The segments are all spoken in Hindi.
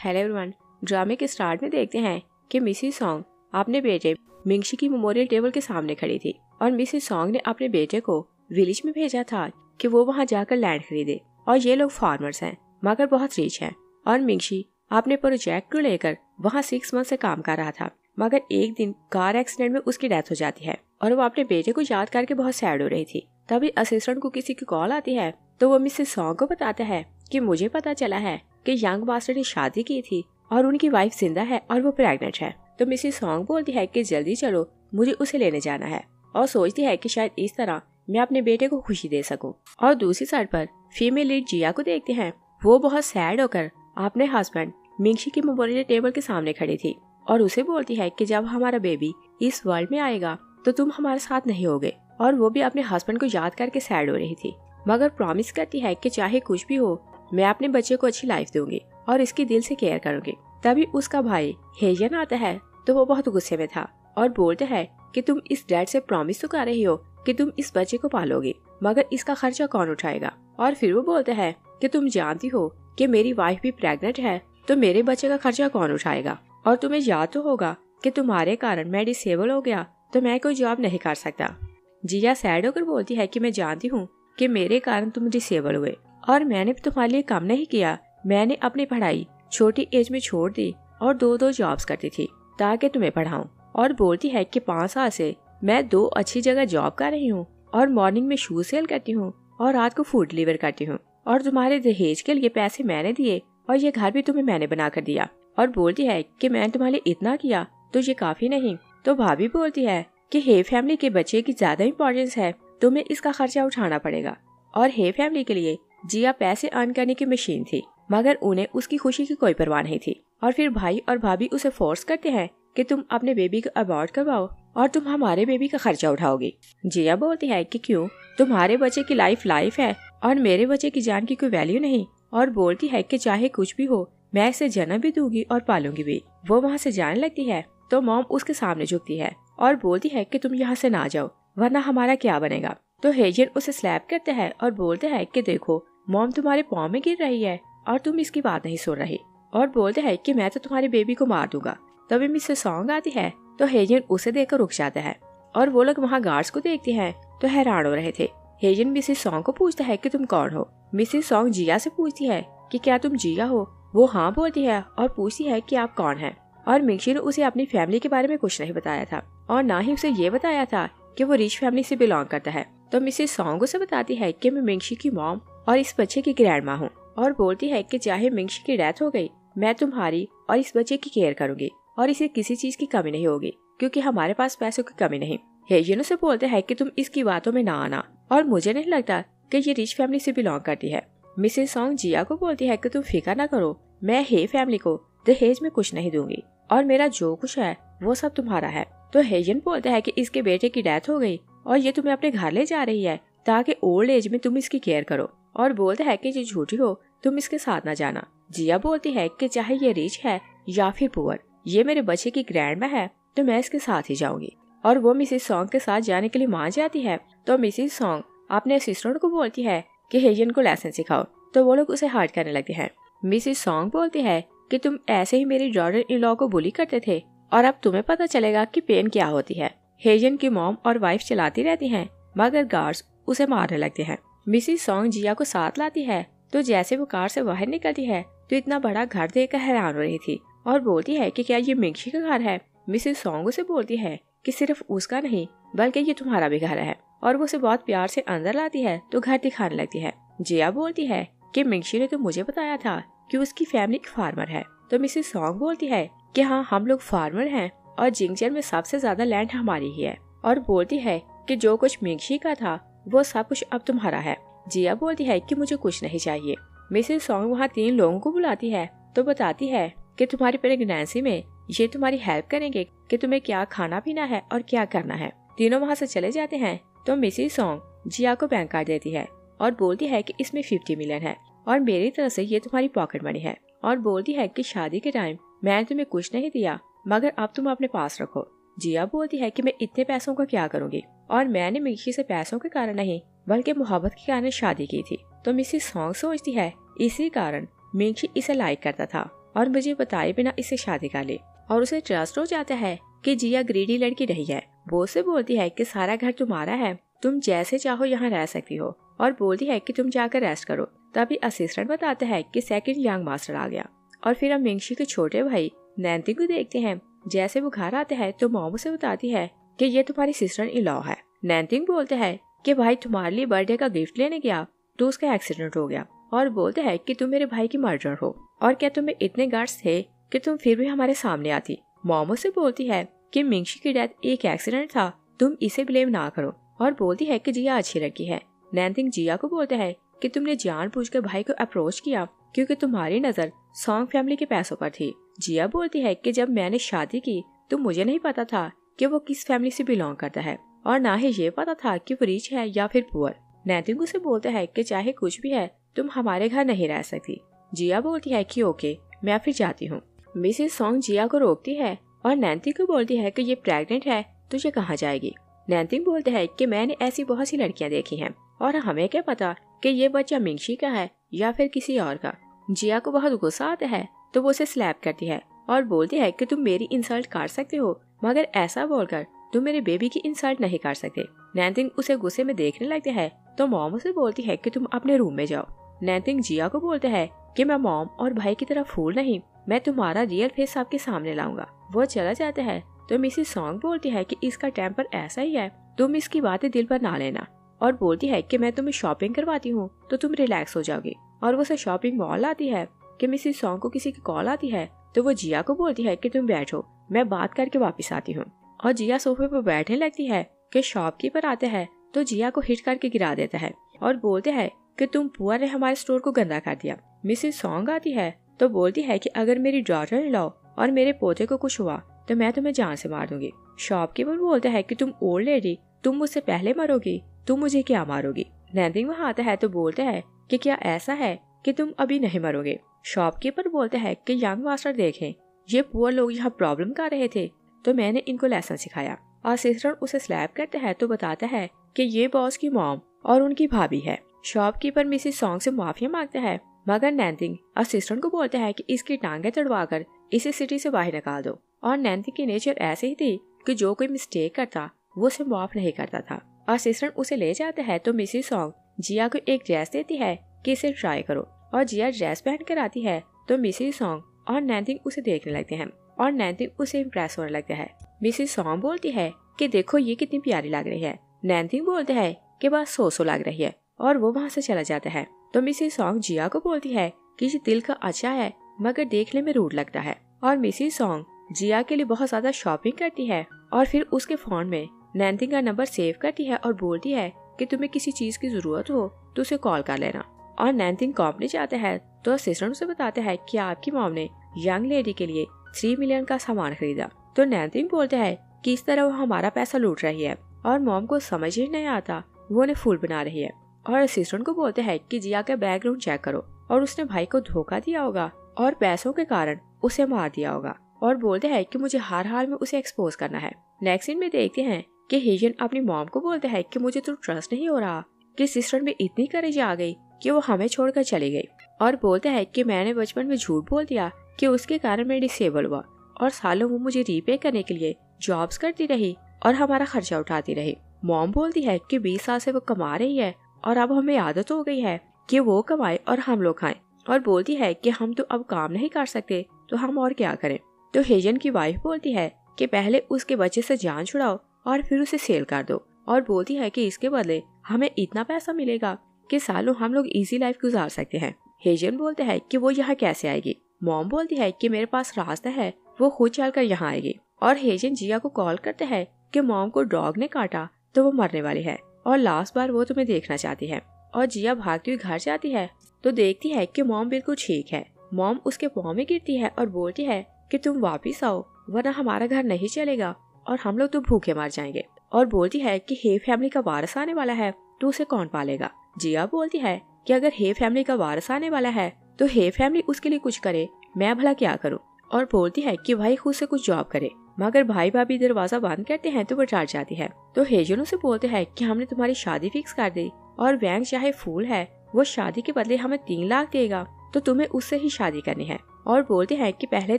हेलो एवरीवन, ड्रामे के स्टार्ट में देखते हैं कि मिसिस सॉन्ग अपने बेटे मिंगशी की मेमोरियल टेबल के सामने खड़ी थी और मिसिस सॉन्ग ने अपने बेटे को विलेज में भेजा था कि वो वहाँ जाकर लैंड खरीदे। और ये लोग फार्मर्स हैं मगर बहुत रिच हैं। और मिंगशी अपने प्रोजेक्ट को लेकर वहाँ 6 मंथ से काम कर रहा था, मगर एक दिन कार एक्सीडेंट में उसकी डेथ हो जाती है और वो अपने बेटे को याद करके बहुत सैड हो रही थी। तभी असिस्टेंट को किसी की कॉल आती है तो वो मिसेस सॉन्ग को बताता है कि मुझे पता चला है कि यंग मास्टर ने शादी की थी और उनकी वाइफ जिंदा है और वो प्रेग्नेंट है। तो मिसेस सॉन्ग बोलती है कि जल्दी चलो, मुझे उसे लेने जाना है, और सोचती है कि शायद इस तरह मैं अपने बेटे को खुशी दे सकूं। और दूसरी साइड पर फीमेल लीड जिया को देखते हैं। वो बहुत सैड होकर अपने हस्बैंड मिंगशी की मेमोरियल टेबल के सामने खड़ी थी और उसे बोलती है कि जब हमारा बेबी इस वर्ल्ड में आएगा तो तुम हमारे साथ नहीं होगे। और वो भी अपने हस्बैंड को याद करके सैड हो रही थी, मगर प्रॉमिस करती है कि चाहे कुछ भी हो मैं अपने बच्चे को अच्छी लाइफ दूंगी और इसकी दिल से केयर करूंगी। तभी उसका भाई हेजन आता है तो वो बहुत गुस्से में था और बोलते है कि तुम इस डैड से प्रॉमिस तो कर रही हो कि तुम इस बच्चे को पालोगी, मगर इसका खर्चा कौन उठाएगा। और फिर वो बोलते है कि तुम जानती हो कि मेरी वाइफ भी प्रेग्नेंट है तो मेरे बच्चे का खर्चा कौन उठाएगा। और तुम्हें याद तो होगा कि तुम्हारे कारण मैं डिसेबल हो गया तो मैं कोई जॉब नहीं कर सकता। जिया सैड होकर बोलती है कि मैं जानती हूँ कि मेरे कारण तुम डिसेबल हुए और मैंने तुम्हारे लिए कम नहीं किया। मैंने अपनी पढ़ाई छोटी एज में छोड़ दी और 2 जॉब्स करती थी ताकि तुम्हें पढ़ाऊं। और बोलती है कि 5 साल से मैं 2 अच्छी जगह जॉब कर रही हूँ और मॉर्निंग में शू सेल करती हूँ और रात को फूड डिलीवर करती हूँ। और तुम्हारे दहेज के लिए पैसे मैंने दिए और ये घर भी तुम्हें मैंने बना कर दिया। और बोलती है कि मैंने तुम्हारे लिए इतना किया तो ये काफी नहीं। तो भाभी बोलती है कि हे फैमिली के बच्चे की ज्यादा इम्पोर्टेंस है, तुम्हें इसका खर्चा उठाना पड़ेगा। और हे फैमिली के लिए जिया पैसे अर्न करने की मशीन थी, मगर उन्हें उसकी खुशी की कोई परवाह नहीं थी। और फिर भाई और भाभी उसे फोर्स करते हैं कि तुम अपने बेबी को अबॉर्ट करवाओ और तुम हमारे बेबी का खर्चा उठाओगी। जिया बोलती है कि क्यों, तुम्हारे बच्चे की लाइफ है और मेरे बच्चे की जान की कोई वैल्यू नहीं। और बोलती है कि चाहे कुछ भी हो मैं इसे जन्म भी दूंगी और पालूंगी भी। वो वहाँ से जाने लगती है तो मॉम उसके सामने झुकती है और बोलती है कि तुम यहाँ से ना जाओ वरना हमारा क्या बनेगा। तो हेजन उसे स्लैप करते हैं और बोलते हैं कि देखो मॉम तुम्हारे पाँव में गिर रही है और तुम इसकी बात नहीं सुन रही। और बोलते हैं कि मैं तो तुम्हारे बेबी को मार दूंगा। तभी मिसेस सॉन्ग आती है तो हेजन उसे देखकर रुक जाता है और वो लोग वहाँ गार्ड्स को देखते हैं तो हैरान हो रहे थे। हेजन मिसेस सॉन्ग को पूछता है कि तुम कौन हो। मिसेस सॉन्ग जिया से पूछती है कि क्या तुम जिया हो। वो हाँ बोलती है और पूछती है कि आप कौन हैं। और मिंगशी ने उसे अपनी फैमिली के बारे में कुछ नहीं बताया था और ना ही उसे ये बताया था कि वो रिच फैमिली से बिलोंग करता है। तो मिसेस सॉन्ग उसे बताती है कि मैं मिंगशी की मॉम और इस बच्चे की ग्रैंड माँ हूँ। और बोलती है कि चाहे मिंगशी की डेथ हो गई मैं तुम्हारी और इस बच्चे की केयर करूंगी और इसे किसी चीज की कमी नहीं होगी क्योंकि हमारे पास पैसों की कमी नहीं। हेजन से बोलते हैं कि तुम इसकी बातों में ना आना और मुझे नहीं लगता कि ये रिच फैमिली से बिलोंग करती है। मिसेस सॉन्ग जिया को बोलती है कि तुम फिक्र ना करो, मैं हे फैमिली को दहेज में कुछ नहीं दूंगी और मेरा जो कुछ है वो सब तुम्हारा है। तो हेजन बोलता है कि इसके बेटे की डेथ हो गई और ये तुम्हें अपने घर ले जा रही है ताकि ओल्ड एज में तुम इसकी केयर करो। और बोलता है कि ये झूठी हो, तुम इसके साथ ना जाना। जिया बोलती है कि चाहे ये रिच है या फिर पुअर, ये मेरे बच्चे की ग्रैंड माँ है तो मैं इसके साथ ही जाऊंगी। और वो मिसेस सॉन्ग के साथ जाने के लिए मान जाती है। तो मिसेस सॉन्ग अपने असिस्टेंट को बोलती है कि हेजन को लेसन सिखाओ, तो वो लोग उसे हर्ट करने लगते हैं। मिसेस सॉन्ग बोलती है कि तुम ऐसे ही मेरी डॉटर इन लॉ को बुली करते थे और अब तुम्हें पता चलेगा कि पेन क्या होती है। हेजन की मॉम और वाइफ चलाती रहती हैं मगर गार्ड्स उसे मारने लगते हैं। मिसेस सॉन्ग जिया को साथ लाती है तो जैसे वो कार से बाहर निकलती है तो इतना बड़ा घर देखकर हैरान हो रही थी और बोलती है कि क्या ये मिंगशी का घर है। मिसेस सॉन्ग उसे बोलती है कि सिर्फ उसका नहीं बल्कि ये तुम्हारा भी घर है और वो उसे बहुत प्यार से अंदर लाती है तो घर दिखाने लगती है। जिया बोलती है कि मिंगशी ने तो मुझे बताया था कि उसकी फैमिली एक फार्मर है। तो मिसेस सॉन्ग बोलती है कि हाँ हम लोग फार्मर हैं और जिंगचन में सबसे ज्यादा लैंड हमारी ही है। और बोलती है कि जो कुछ मिंगशी का था वो सब कुछ अब तुम्हारा है। जिया बोलती है कि मुझे कुछ नहीं चाहिए। मिसेस सॉन्ग वहाँ 3 लोगों को बुलाती है तो बताती है कि तुम्हारी प्रेगनेंसी में ये तुम्हारी हेल्प करेंगे कि तुम्हें क्या खाना पीना है और क्या करना है। तीनों वहाँ से चले जाते हैं तो मिसेस सॉन्ग जिया को बैंक कार्ड देती है और बोलती है कि इसमें 50 मिलियन है और मेरी तरफ से ये तुम्हारी पॉकेट मनी है। और बोलती है कि शादी के टाइम मैंने तुम्हें कुछ नहीं दिया मगर अब तुम अपने पास रखो। जिया बोलती है कि मैं इतने पैसों का क्या करूंगी और मैंने मिंगशी से पैसों के कारण नहीं बल्कि मोहब्बत के कारण शादी की थी। तो मिसेस सॉन्ग सोचती है इसी कारण मिंगशी इसे लाइक करता था और मुझे बताए बिना इससे शादी कर ली। और उसे ट्रस्ट हो जाता है कि जिया ग्रीडी लड़की नहीं है। वो उसे बोलती है कि सारा घर तुम्हारा है, तुम जैसे चाहो यहाँ रह सकती हो, और बोलती है कि तुम जाकर रेस्ट करो। तभी असिस्टेंट बताता है कि सेकंड यंग मास्टर आ गया। और फिर हम मिंगशी के छोटे भाई नैन्टिंग को देखते हैं। जैसे वो घर आते हैं तो मॉम उसे बताती है कि ये तुम्हारी सिस्टर इन लॉ है। नैन्टिंग बोलते हैं कि भाई तुम्हारे लिए बर्थडे का गिफ्ट लेने गया तो उसका एक्सीडेंट हो गया, और बोलते हैं कि तुम मेरे भाई की मर्डर हो, और क्या तुम्हें इतने गार्ड्स थे कि तुम फिर भी हमारे सामने आती। मॉम उसे बोलती है कि मिंगशी की डेथ एक एक्सीडेंट था, तुम इसे ब्लेम ना करो, और बोलती है कि जिया अच्छी लड़की है। नैन्टिंग जिया को बोलते हैं कि तुमने जानबूझकर भाई को अप्रोच किया क्योंकि तुम्हारी नजर सॉन्ग फैमिली के पैसों पर थी। जिया बोलती है कि जब मैंने शादी की तो मुझे नहीं पता था कि वो किस फैमिली से बिलोंग करता है, और ना ही ये पता था कि वो रिच है या फिर पुअर। नैन्टिंग उसे बोलता है कि चाहे कुछ भी है तुम हमारे घर नहीं रह सकती। जिया बोलती है कि ओके, मैं फिर जाती हूँ। मिसेस सॉन्ग जिया को रोकती है और नैन्टिंग को बोलती है कि ये प्रेग्नेंट है तो ये कहाँ जाएगी। नैन्टिंग बोलते है कि मैंने ऐसी बहुत सी लड़कियां देखी हैं और हमें क्या पता कि ये बच्चा मिंगशी का है या फिर किसी और का। जिया को बहुत गुस्सा आता है तो वो उसे स्लैप करती है और बोलती है कि तुम मेरी इंसल्ट कर सकते हो, मगर ऐसा बोलकर तुम मेरे बेबी की इंसल्ट नहीं कर सकते। नैन्टिंग उसे गुस्से में देखने लगते है तो मॉम उसे बोलती है कि तुम अपने रूम में जाओ। नैन्टिंग जिया को बोलते है कि मैं मॉम और भाई की तरह फूल नहीं, मैं तुम्हारा रियल फेस आपके सामने लाऊंगा। वो चला जाता है तो मिसेस सॉन्ग बोलती है कि इसका टेम्पर ऐसा ही है, तुम इसकी बातें दिल पर ना लेना, और बोलती है कि मैं तुम्हें शॉपिंग करवाती हूँ तो तुम रिलैक्स हो जाओगी। और वो उसे शॉपिंग मॉल आती है कि मिसेस सॉन्ग को किसी की कॉल आती है तो वो जिया को बोलती है कि तुम बैठो, मैं बात करके वापस आती हूँ। और जिया सोफे पर बैठने लगती है कि शॉपकीपर आते हैं तो जिया को हिट करके गिरा देता है और बोलते हैं कि तुम पुअर ने हमारे स्टोर को गंदा कर दिया। मिसेस सॉन्ग आती है तो बोलती है कि अगर मेरी डॉटर इन लॉ और मेरे पोते को कुछ हुआ तो मैं तुम्हें जान से मार दूंगी। शॉपकीपर बोलता है कि तुम ओल्ड लेडी, तुम मुझसे पहले मरोगी, तुम मुझे क्या मारोगी। नैन्टिंग वहाँ आता है तो बोलते हैं कि क्या ऐसा है कि तुम अभी नहीं मरोगे। शॉपकीपर बोलते हैं कि यंग मास्टर देखें, ये पुअर लोग यहाँ प्रॉब्लम कर रहे थे तो मैंने इनको लेसन सिखाया। असिस्टेंट उसे स्लैप करता है तो बताता है कि ये बॉस की मॉम और उनकी भाभी है। शॉपकीपर मिसेस सॉन्ग से माफिया मांगता है, मगर नैन्टिंग असिस्टेंट को बोलता है कि इसकी टांगे तड़वाकर इसे सिटी से बाहर निकाल दो। और नैन्टिंग की नेचर ऐसे ही थी कि जो कोई मिस्टेक करता वो उसे माफ नहीं करता था। असिस्टेंट उसे ले जाता है तो मिसेस सॉन्ग जिया को एक ड्रेस देती है कि इसे ट्राई करो, और जिया ड्रेस पहन कर आती है तो मिसेस सॉन्ग और नैन्टिंग उसे देखने लगते हैं और नैन्टिंग उसे इम्प्रेस होने लगता है। मिसेस सॉन्ग बोलती है कि देखो ये कितनी प्यारी लग रही है। नैन्टिंग बोलते है कि बस सो लग रही है, और वो वहाँ से चला जाता है। तो मिसेस सॉन्ग जिया को बोलती है कि ये दिल का अच्छा है मगर देखने में रूड लगता है। और मिसेस सॉन्ग जिया के लिए बहुत ज्यादा शॉपिंग करती है और फिर उसके फोन में नैन्टिंग का नंबर सेव करती है और बोलती है कि तुम्हें किसी चीज की जरूरत हो तो उसे कॉल कर लेना। और नैन्टिंग कंपनी जाता है तो असिस्टेंट उसे बताता है कि आपकी मॉम ने यंग लेडी के लिए 3 मिलियन का सामान खरीदा। तो नैन्टिंग बोलते है कि इस तरह वो हमारा पैसा लूट रही है और मॉम को समझ ही नहीं आता वो उन्हें फूल बना रही है। और असिस्टेंट को बोलते हैं कि जिया का बैकग्राउंड चेक करो और उसने भाई को धोखा दिया होगा और पैसों के कारण उसे मार दिया होगा, और बोलते हैं कि मुझे हर हाल में उसे एक्सपोज करना है। नेक्स्ट सीन में देखते हैं कि हेजन अपनी मॉम को बोलते हैं कि मुझे तो ट्रस्ट नहीं हो रहा कि सिस्टर में इतनी करेज आ गई कि वो हमें छोड़कर चली गई, और बोलते हैं कि मैंने बचपन में झूठ बोल दिया कि उसके कारण मैं डिसेबल हुआ और सालों वो मुझे रीपे करने के लिए जॉब्स करती रही और हमारा खर्चा उठाती रही। मॉम बोलती है कि 20 साल से वो कमा रही है और अब हमें आदत हो गई है कि वो कमाए और हम लोग खाएं, और बोलती है कि हम तो अब काम नहीं कर सकते तो हम और क्या करें। तो हेजन की वाइफ बोलती है कि पहले उसके बच्चे से जान छुड़ाओ और फिर उसे सेल कर दो, और बोलती है कि इसके बदले हमें इतना पैसा मिलेगा कि सालों हम लोग इजी लाइफ गुजार सकते हैं। हेजन बोलते हैं कि वो यहाँ कैसे आएगी। मॉम बोलती है कि मेरे पास रास्ता है, वो खुद चलकर यहाँ आएगी। और हेजन जिया को कॉल करते हैं कि मॉम को डॉग ने काटा तो वो मरने वाली है और लास्ट बार वो तुम्हें देखना चाहती है। और जिया भागती हुई घर जाती है तो देखती है कि मॉम बिल्कुल ठीक है। मॉम उसके पाँव में गिरती है और बोलती है कि तुम वापिस आओ वरना हमारा घर नहीं चलेगा और हम लोग तो भूखे मर जाएंगे। और बोलती है कि हे फैमिली का वारिस आने वाला है तो उसे कौन पालेगा। जिया बोलती है कि अगर हे फैमिली का वारिस आने वाला है तो हे फैमिली उसके लिए कुछ करे, मैं भला क्या करूं। और बोलती है कि भाई खुद से कुछ जॉब करे, मगर भाई भाभी दरवाजा बंद करते हैं तो वो डर जाती है। तो हेजन उसे बोलते हैं कि हमने तुम्हारी शादी फिक्स कर दी और वैंग चाहे फूल है वो शादी के बदले हमें 3 लाख देगा तो तुम्हें उससे ही शादी करनी है। और बोलते हैं कि पहले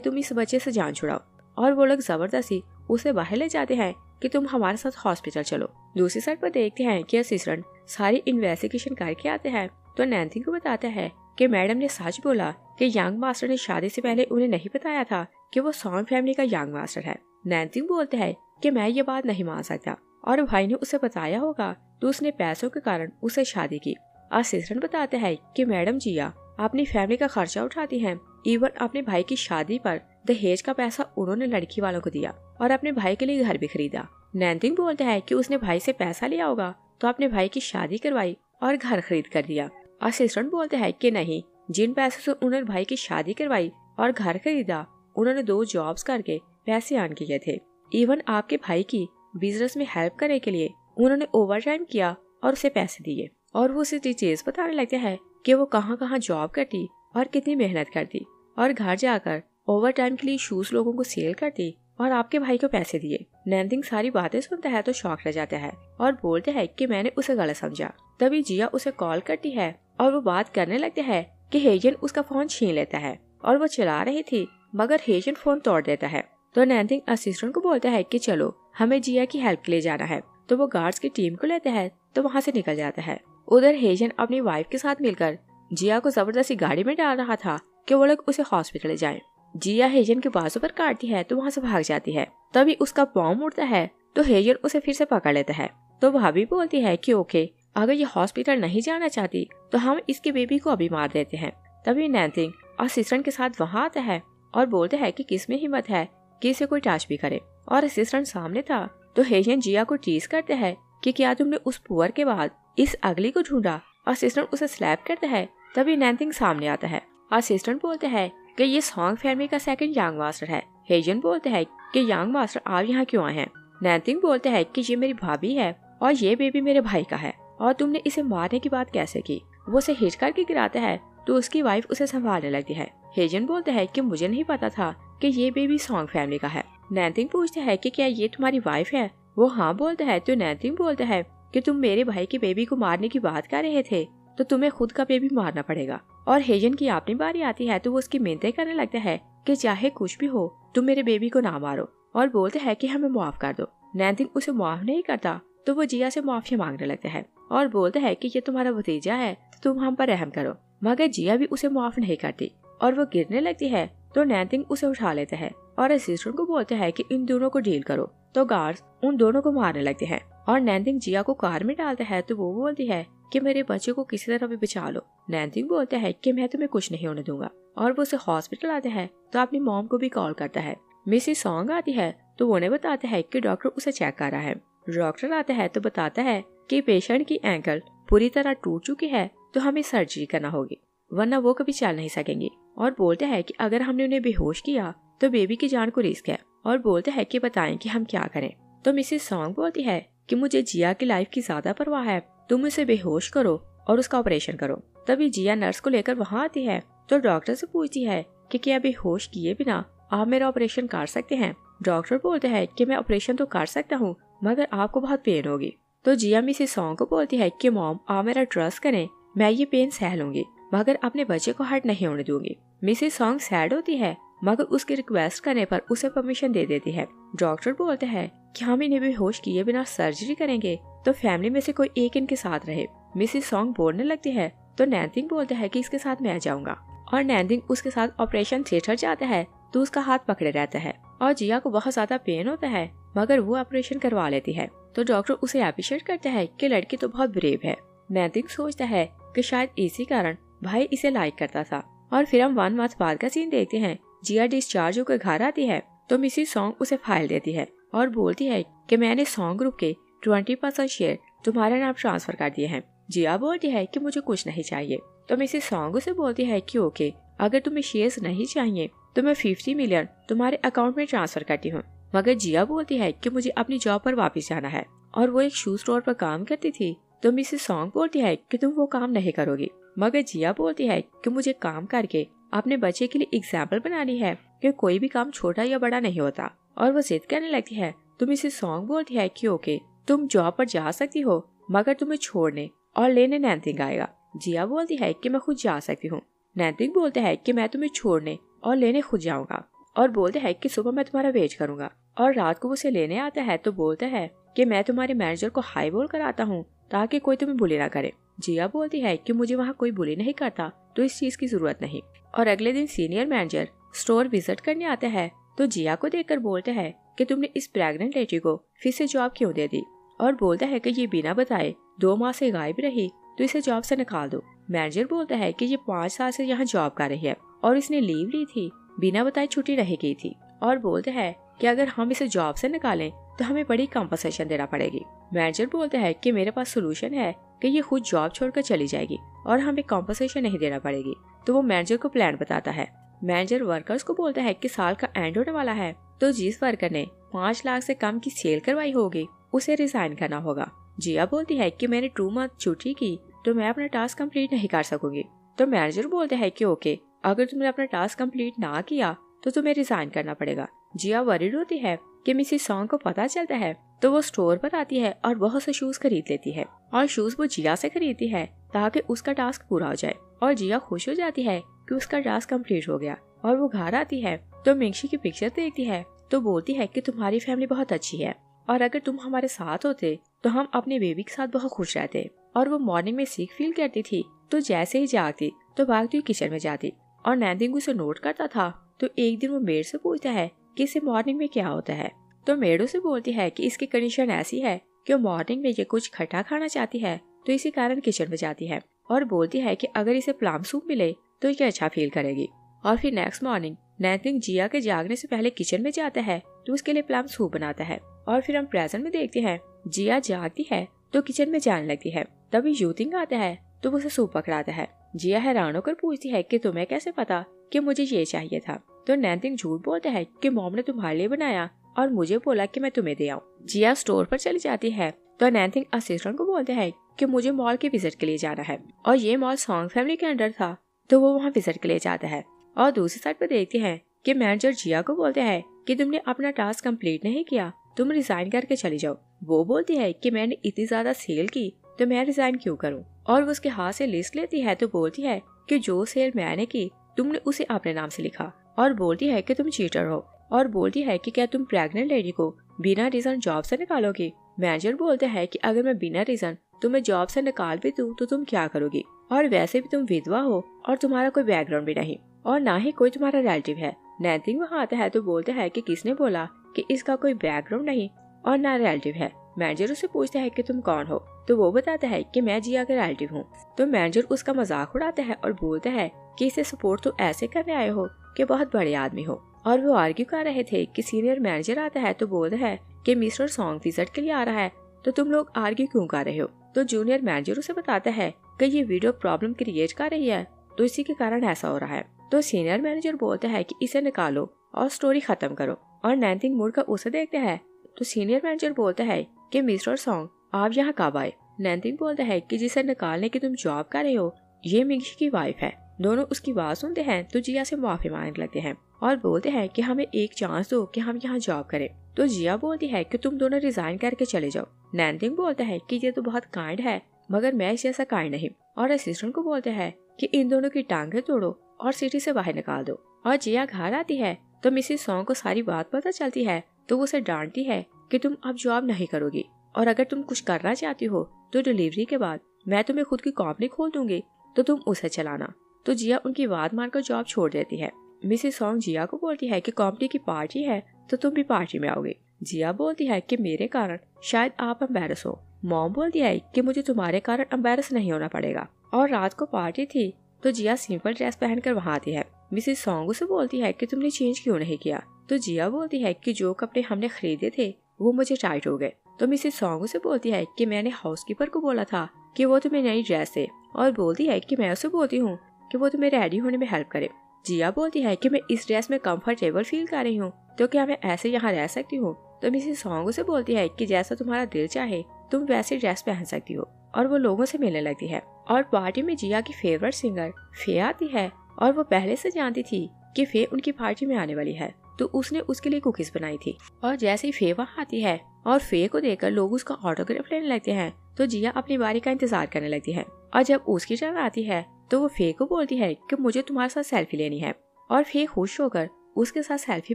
तुम इस बच्चे से जान छुड़ाओ, और वो लोग जबरदस्ती उसे बाहर ले जाते हैं कि तुम हमारे साथ हॉस्पिटल चलो। दूसरी साइड पर देखते हैं कि असिस्टेंट सारी इन्वेस्टिगेशन करके आते हैं तो नैन्सी को बताता है कि मैडम ने सच बोला कि यंग मास्टर ने शादी से पहले उन्हें नहीं बताया था कि वो सॉन्ग फैमिली का यंग मास्टर है। नैन्सी बोलते हैं कि मैं ये बात नहीं मान सकता, और भाई ने उसे बताया होगा तो उसने पैसों के कारण उसे शादी की। असिस्टेंट बताते हैं कि मैडम जिया अपनी फैमिली का खर्चा उठाती हैं, इवन अपने भाई की शादी पर दहेज का पैसा उन्होंने लड़की वालों को दिया और अपने भाई के लिए घर भी खरीदा। नैन्सी बोलते हैं कि उसने भाई से पैसा लिया होगा तो अपने भाई की शादी करवाई और घर खरीद कर दिया। असिस्टेंट बोलते हैं कि नहीं, जिन पैसों से उन्होंने भाई की शादी करवाई और घर खरीदा उन्होंने 2 जॉब्स करके पैसे अर्न किए थे। इवन आपके भाई की बिजनेस में हेल्प करने के लिए उन्होंने ओवर टाइम किया और उसे पैसे दिए, और वो उसे डिटेल्स बताने लगते हैं कि वो कहाँ कहाँ जॉब करती और कितनी मेहनत करती और घर जाकर ओवर टाइम के लिए शूज लोगों को सेल करती और आपके भाई को पैसे दिए। नैन्सी सारी बातें सुनता है तो शॉक रह जाता है और बोलते हैं कि मैंने उसे गलत समझा। तभी जिया उसे कॉल करती है और वो बात करने लगते हैं कि हेजन उसका फोन छीन लेता है और वो चला रही थी मगर हेजन फोन तोड़ देता है। तो नैन्सी असिस्टेंट को बोलता है कि चलो हमें जिया की हेल्प के लिए जाना है, तो वो गार्ड्स की टीम को लेता है तो वहाँ से निकल जाता है। उधर हेजन अपनी वाइफ के साथ मिलकर जिया को जबरदस्ती गाड़ी में डाल रहा था कि वो लोग उसे हॉस्पिटल ले जाएं। जिया हेजन के बाजू पर काटती है तो वहाँ से भाग जाती है। तभी उसका बॉम्ब उड़ता है तो हेजन उसे फिर से पकड़ लेता है। तो भाभी बोलती है कि ओके, अगर ये हॉस्पिटल नहीं जाना चाहती तो हम इसके बेबी को अभी मार देते हैं। तभी नैन्सी असिस्टेंट के साथ वहाँ आता है और बोलते हैं कि किसमें हिम्मत है कि इसे कोई टच भी करे, और असिस्टेंट सामने था तो हेजन जिया को टीज करते हैं कि क्या तुमने उस पुअर के बाद इस अगली को ढूंढा। असिस्टेंट उसे स्लैप करता है। तभी नैन्सी सामने आता है। असिस्टेंट बोलते हैं कि ये सॉन्ग फैमिली का सेकंड यंग मास्टर है। हेजन बोलते हैं कि यंग मास्टर आप यहाँ क्यों आए हैं। नैन्सी बोलते हैं कि ये मेरी भाभी है और ये बेबी मेरे भाई का है, और तुमने इसे मारने की बात कैसे की। वो उसे हिट करके गिराता है तो उसकी वाइफ उसे संभालने लगती है। हेजन बोलते हैं कि मुझे नहीं पता था कि ये बेबी सॉन्ग फैमिली का है। नैन्सी पूछते हैं कि क्या ये तुम्हारी वाइफ है। वो हाँ बोलते हैं। तो नैन्सी बोलते हैं कि तुम मेरे भाई के बेबी को मारने की बात कर रहे थे तो तुम्हें खुद का बेबी मारना पड़ेगा। और हेजन की अपनी बारी आती है तो वो उसकी मिन्नतें करने लगता है कि चाहे कुछ भी हो तुम मेरे बेबी को ना मारो, और बोलते हैं कि हमें माफ कर दो। नैन्सी उसे माफ नहीं करता तो वो जिया से माफी मांगने लगता है और बोलते हैं कि ये तुम्हारा भतीजा है तो तुम हम पर रहम करो, मगर जिया भी उसे माफ नहीं करती और वो गिरने लगती है। तो नैन्सी उसे उठा लेते हैं और असिस्टेंट को बोलते हैं कि इन दोनों को डील करो। तो गार्ड्स उन दोनों को मारने लगते हैं और नैन्सी जिया को कार में डालता है तो वो बोलती है कि मेरे बच्चे को किसी तरह भी बचा लो। नैन्सी बोलते हैं कि मैं तुम्हें कुछ नहीं होने दूंगा, और वो उसे हॉस्पिटल आते हैं तो अपनी मॉम को भी कॉल करता है। मिसेस सॉन्ग आती है तो वो उन्हें बताते हैं कि डॉक्टर उसे चेक कर रहा है। डॉक्टर आता है तो बताता है कि पेशेंट की एंकल पूरी तरह टूट चुकी है तो हमें सर्जरी करना होगी, वरना वो कभी चल नहीं सकेंगी। और बोलते हैं कि अगर हमने उन्हें बेहोश किया तो बेबी की जान को रिस्क है, और बोलते हैं कि बताएं कि हम क्या करें। तो मिसेस सॉन्ग बोलती है कि मुझे जिया की लाइफ की ज्यादा परवाह है, तुम उसे बेहोश करो और उसका ऑपरेशन करो। तभी जिया नर्स को लेकर वहाँ आती है तो डॉक्टर से पूछती है कि क्या बेहोश किए बिना आप मेरा ऑपरेशन कर सकते हैं। डॉक्टर बोलते हैं कि मैं ऑपरेशन तो कर सकता हूँ मगर आपको बहुत पेन होगी। तो जिया मिसेस सॉन्ग को बोलती है कि मॉम आप मेरा ट्रस्ट करें, मैं ये पेन सह लूंगी मगर अपने बच्चे को हर्ट नहीं होने दूंगी। मिसेस सॉन्ग सैड होती है मगर उसकी रिक्वेस्ट करने पर उसे परमिशन दे देती है। डॉक्टर बोलते हैं कि हम इन्हें बेहोश किए बिना सर्जरी करेंगे तो फैमिली में से कोई एक इनके साथ रहे। मिसेस सॉन्ग बोलने लगती है तो नैन्सी बोलते हैं कि इसके साथ मैं जाऊंगा, और नैन्सी उसके साथ ऑपरेशन थिएटर जाता है तो उसका हाथ पकड़े रहता है और जिया को बहुत ज्यादा पेन होता है मगर वो ऑपरेशन करवा लेती है। तो डॉक्टर उसे अप्रिशिएट करता है कि लड़की तो बहुत ब्रेव है। नैन्सी सोचता है कि शायद इसी कारण भाई इसे लाइक करता था। और फिर हम 1 मंथ बाद का सीन देखते हैं। जिया डिस्चार्ज होकर घर आती है तो मिसेस सॉन्ग उसे फाइल देती है और बोलती है कि मैंने सॉन्ग ग्रुप के 20% शेयर तुम्हारे नाम ट्रांसफर कर दिए हैं। जिया बोलती है कि मुझे कुछ नहीं चाहिए। तो मिसेस सॉन्ग उसे बोलती है कि ओके, अगर तुम्हें शेयर्स नहीं चाहिए तो मैं 50 मिलियन तुम्हारे अकाउंट में ट्रांसफर करती हूँ। मगर जिया बोलती है कि मुझे अपनी जॉब पर वापस जाना है और वो एक शू स्टोर पर काम करती थी। तो मिसेस सॉन्ग बोलती है कि तुम वो काम नहीं करोगी, मगर जिया बोलती है कि मुझे काम करके अपने बच्चे के लिए एग्जाम्पल बनानी है कि कोई भी काम छोटा या बड़ा नहीं होता, और वो जिद करने लगती है। तो मिसेस सॉन्ग बोलती है कि ओके, तुम जॉब पर जा सकती हो मगर तुम्हें छोड़ने और लेने नैन्सी आएगा। जिया बोलती है कि मैं खुद जा सकती हूँ। नैन्सी बोलते हैं कि मैं तुम्हें छोड़ने और लेने खुद जाऊंगा, और बोलता है कि सुबह मैं तुम्हारा वेट करूंगा। और रात को वो उसे लेने आता है तो बोलता है कि मैं तुम्हारे मैनेजर को हाई बॉल कराता हूँ ताकि कोई तुम्हें बुली ना करे। जिया बोलती है कि मुझे वहाँ कोई बुली नहीं करता, तो इस चीज की जरूरत नहीं। और अगले दिन सीनियर मैनेजर स्टोर विजिट करने आता है तो जिया को देखकर बोलता है कि तुमने इस प्रेग्नेंट लेडी को फिर से जॉब क्यों दे दी, और बोलता है कि ये बिना बताए 2 माह से गायब रही, तो इसे जॉब से निकाल दो। मैनेजर बोलता है कि ये 5 साल से यहाँ जॉब कर रही है और इसने लीव ली थी, बिना बताए छुट्टी नहीं की थी, और बोलता है कि अगर हम इसे जॉब से निकालें तो हमें बड़ी कंपनसेशन देना पड़ेगी। मैनेजर बोलता है कि मेरे पास सोल्यूशन है कि ये खुद जॉब छोड़कर चली जाएगी और हमें कंपनसेशन नहीं देना पड़ेगी। तो वो मैनेजर को प्लान बताता है। मैनेजर वर्कर्स को बोलता है कि साल का एंड होने वाला है, तो जिस वर्कर ने 5 लाख से कम की सेल करवाई होगी उसे रिजाइन करना होगा। जिया बोलती है कि मैंने 2 मंथ छुट्टी की तो मैं अपना टास्क कंप्लीट नहीं कर सकूंगी। तो मैनेजर बोलता है कि ओके, अगर तुमने अपना टास्क कंप्लीट ना किया तो तुम्हें रिजाइन करना पड़ेगा। जिया वरीड होती है कि मिसेस सॉन्ग को पता चलता है, तो वो स्टोर पर आती है और बहुत से शूज खरीद लेती है, और शूज वो जिया से खरीदती है ताकि उसका टास्क पूरा हो जाए। और जिया खुश हो जाती है कि उसका टास्क कंप्लीट हो गया। और वो घर आती है तो मिंगशी की पिक्चर देखती है तो बोलती है कि तुम्हारी फैमिली बहुत अच्छी है, और अगर तुम हमारे साथ होते तो हम अपने बेबी के साथ बहुत खुश रहते। और वो मॉर्निंग में सिक फील करती थी, तो जैसे ही जागती तो भागती हुई किचन में जाती, और नैनदिंग उसे नोट करता था। तो एक दिन वो मेड से पूछता है कि इसे मॉर्निंग में क्या होता है। तो मेड उसे बोलती है कि इसकी कंडीशन ऐसी है कि वो मॉर्निंग में ये कुछ खट्टा खाना चाहती है, तो इसी कारण किचन में जाती है, और बोलती है कि अगर इसे प्लम सूप मिले तो ये अच्छा फील करेगी। और फिर नेक्स्ट मॉर्निंग नैनदिंग जिया के जागने से पहले किचन में जाता है तो उसके लिए प्लम सूप बनाता है। और फिर हम प्रेजेंट में देखते हैं जिया जागती है तो किचन में जाने लगती है। तभी यूथिंग आता है तो वो उसे सूप पकड़ाता है। जिया हैरान होकर पूछती है कि तुम्हें कैसे पता कि मुझे ये चाहिए था। तो नैनदिंग झूठ बोलता है कि मॉम ने तुम्हारे लिए बनाया और मुझे बोला कि मैं तुम्हें दे आऊं। जिया स्टोर पर चली जाती है तो नैनदिंग असिस्टेंट को बोलते हैं कि मुझे मॉल के विजिट के लिए जाना है, और ये मॉल सॉन्ग फैमिली के अंडर था, तो वो वहाँ विजिट के लिए जाता है। और दूसरी साइड पर देखते हैं कि मैनेजर जिया को बोलते हैं कि तुमने अपना टास्क कंप्लीट नहीं किया, तुम रिजाइन करके चली जाओ। वो बोलती है कि मैंने इतनी ज्यादा सेल की तो मैं रिजाइन क्यों करूं। और वो उसके हाथ से लिस्ट लेती है तो बोलती है कि जो सेल मैंने की तुमने उसे अपने नाम से लिखा, और बोलती है कि तुम चीटर हो, और बोलती है कि क्या तुम प्रेग्नेंट लेडी को बिना रीजन जॉब से निकालोगी। मैनेजर बोलते हैं कि अगर मैं बिना रीजन तुम्हें जॉब से निकाल भी दूं तो तुम क्या करोगी, और वैसे भी तुम विधवा हो और तुम्हारा कोई बैकग्राउंड भी नहीं, और ना ही कोई तुम्हारा रिलेटिव है। नैनदिंग वहाँ आता है तो बोलते हैं कि किसने बोला कि इसका कोई बैकग्राउंड नहीं और ना रिलेटिव है। मैनेजर उसे पूछता है कि तुम कौन हो, तो वो बताता है कि मैं जिया के रिलेटिव हूँ। तो मैनेजर उसका मजाक उड़ाता है और बोलता है कि इसे सपोर्ट तो ऐसे करने आए हो कि बहुत बड़े आदमी हो। और वो आर्ग्यू कर रहे थे कि सीनियर मैनेजर आता है तो बोलता है कि मिस्टर सॉन्ग विजिट के लिए आ रहा है, तो तुम लोग आर्ग्यू क्यों कर रहे हो। तो जूनियर मैनेजर उसे बताता है कि ये वीडियो प्रॉब्लम क्रिएट कर रही है, तो इसी के कारण ऐसा हो रहा है। तो सीनियर मैनेजर बोलता है कि इसे निकालो और स्टोरी खत्म करो, और नैनदिंग मुड़कर उसे देखते हैं। तो सीनियर मैनेजर बोलता है कि मिस्टर सॉन्ग आप यहाँ कब आए। नैनदिंग बोलता है कि जिसे निकालने की तुम जॉब कर रहे हो ये मिंगशी की वाइफ है। दोनों उसकी बात सुनते हैं तो जिया से माफी मांगने लगते हैं और बोलते हैं कि हमें एक चांस दो कि हम यहाँ जॉब करें। तो जिया बोलती है कि तुम दोनों रिजाइन करके चले जाओ। नैनदिंग बोलता है कि ये तो बहुत काइंड है, मगर मैं इस जैसा काइंड नहीं। और असिस्टेंट को बोलते हैं कि इन दोनों की टांगें तोड़ो और सिटी से बाहर निकाल दो। और जिया घर आती है तो मिसेस सॉन्ग को सारी बात पता चलती है, तो वो उसे डांटती है कि तुम अब जॉब नहीं करोगी, और अगर तुम कुछ करना चाहती हो तो डिलीवरी के बाद मैं तुम्हें खुद की कंपनी खोल दूंगी, तो तुम उसे चलाना। तो जिया उनकी बात मानकर जॉब छोड़ देती है। मिसेस सॉन्ग जिया को बोलती है कि कंपनी की पार्टी है तो तुम भी पार्टी में आओगे। जिया बोलती है कि मेरे कारण शायद आप एम्बैरस हो। मॉम बोलती है कि मुझे तुम्हारे कारण एम्बैरस नहीं होना पड़ेगा। और रात को पार्टी थी तो जिया सिंपल ड्रेस पहनकर वहाँ आती है। मिसेस सॉन्ग उसे बोलती है कि तुमने चेंज क्यों नहीं किया। तो जिया बोलती है कि जो कपड़े हमने खरीदे थे वो मुझे टाइट हो गए। तो मिसेस सॉन्ग उसे बोलती है कि मैंने हाउसकीपर को बोला था कि वो तुम्हें नई ड्रेस दे, और बोलती है कि मैं उसे बोलती हूँ कि वो तुम्हें रेडी होने में हेल्प करे। जिया बोलती है कि मैं इस ड्रेस में कंफर्टेबल फील कर रही हूँ, तो क्या मैं ऐसे यहाँ रह सकती हूँ। तो मिसेस सॉन्ग उसे बोलती है कि जैसा तुम्हारा दिल चाहे तुम वैसे ड्रेस पहन सकती हो, और वो लोगों से मिलने लगती है। और पार्टी में जिया की फेवरेट सिंगर फे आती है, और वो पहले से जानती थी कि फे उनकी पार्टी में आने वाली है, तो उसने उसके लिए कुकीज बनाई थी। और जैसे ही फे वहाँ आती है और फे को देखकर लोग उसका ऑटोग्राफ लेने लगते हैं, तो जिया अपनी बारी का इंतजार करने लगती है। और जब उसकी टर्न आती है तो वो फे को बोलती है कि मुझे तुम्हारे साथ सेल्फी लेनी है। और फे खुश होकर उसके साथ सेल्फी